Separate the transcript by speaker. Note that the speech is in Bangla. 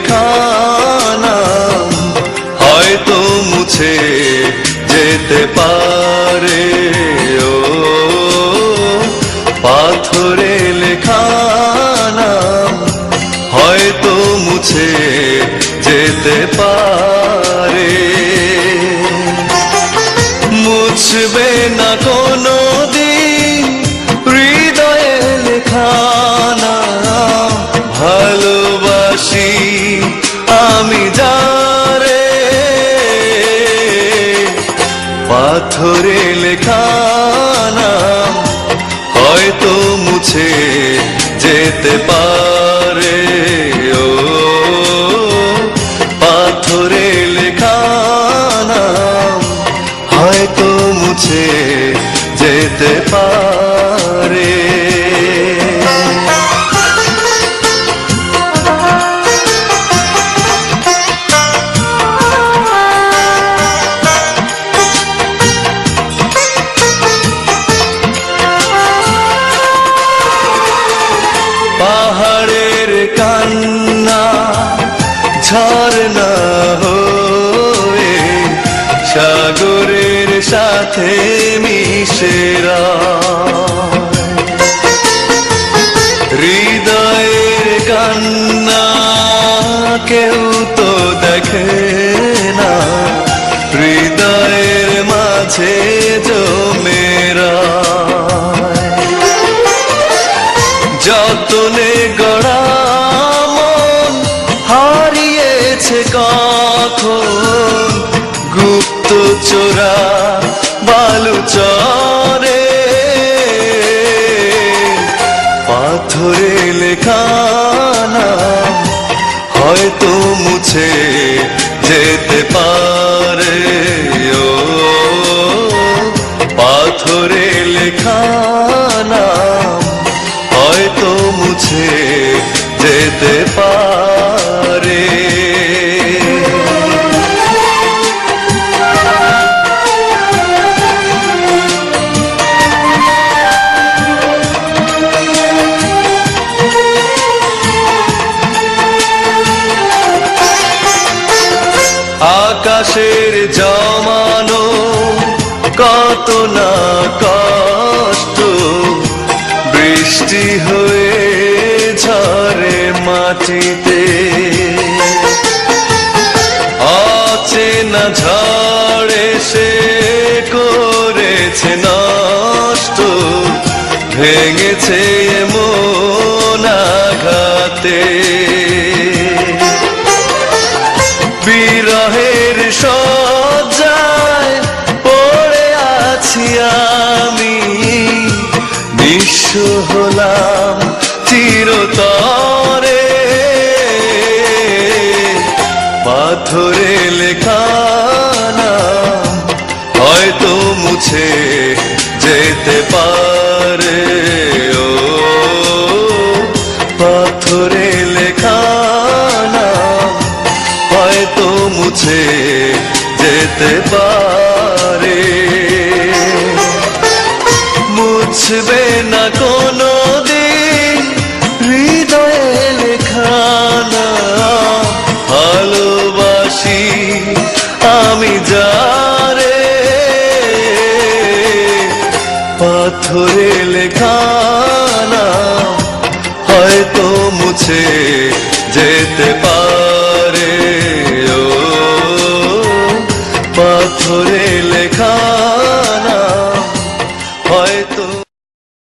Speaker 1: লেখা নাম হয়তো মুছে যেতে পারে। ও পাথরে লেখা নাম হয়তো মুছে যেতে পারে। মুছবে না কোনো দিন হৃদয়ে লেখা নাম ভালোবাসি আমি যারে। পাথরে লেখা নাম হয়তো মুছে যেতে পারে। ও পাথরে লেখা নাম হয়তো মুছে যেতে পারে। পাহাড়ের কান্না ঝরনা হয়ে সাগরের সাথে মিশেরা। হৃদয়ের কান্না কেউ তো দেখে না, হৃদয়ের মাঝে জমেরা। যতনে গড়া মন হারিয়েছে কখন গুপ্ত চোরা বালুচরে। পাথরে লেখা নাম হয়তো মুছে যেতে পারে। ও পাথরে লেখা নাম হয়তো মুছে যেতে পারে। আকাশের জমানো কত না কষ্ট বৃষ্টি হয়ে ঝরে মাটিতে। অচেনা ঝড়ে সে করেছে নষ্ট, ভেঙেছে মন আঘাতে। বিরহের শয্যায় পড়ে আছি আমি, নিঃস্ব হলাম চিরতরে। পাথরে লেখা নাম হয়তো মুছে যেতে পারে। ও পাথরে লেখা নাম হয়তো মুছে যেতে পারে। মুছবে না কোনো দিন হৃদয়ে লেখা নাম ভালোবাসি আমি যারে। পাথরে লেখা নাম হয়তো মুছে যেতে পারে।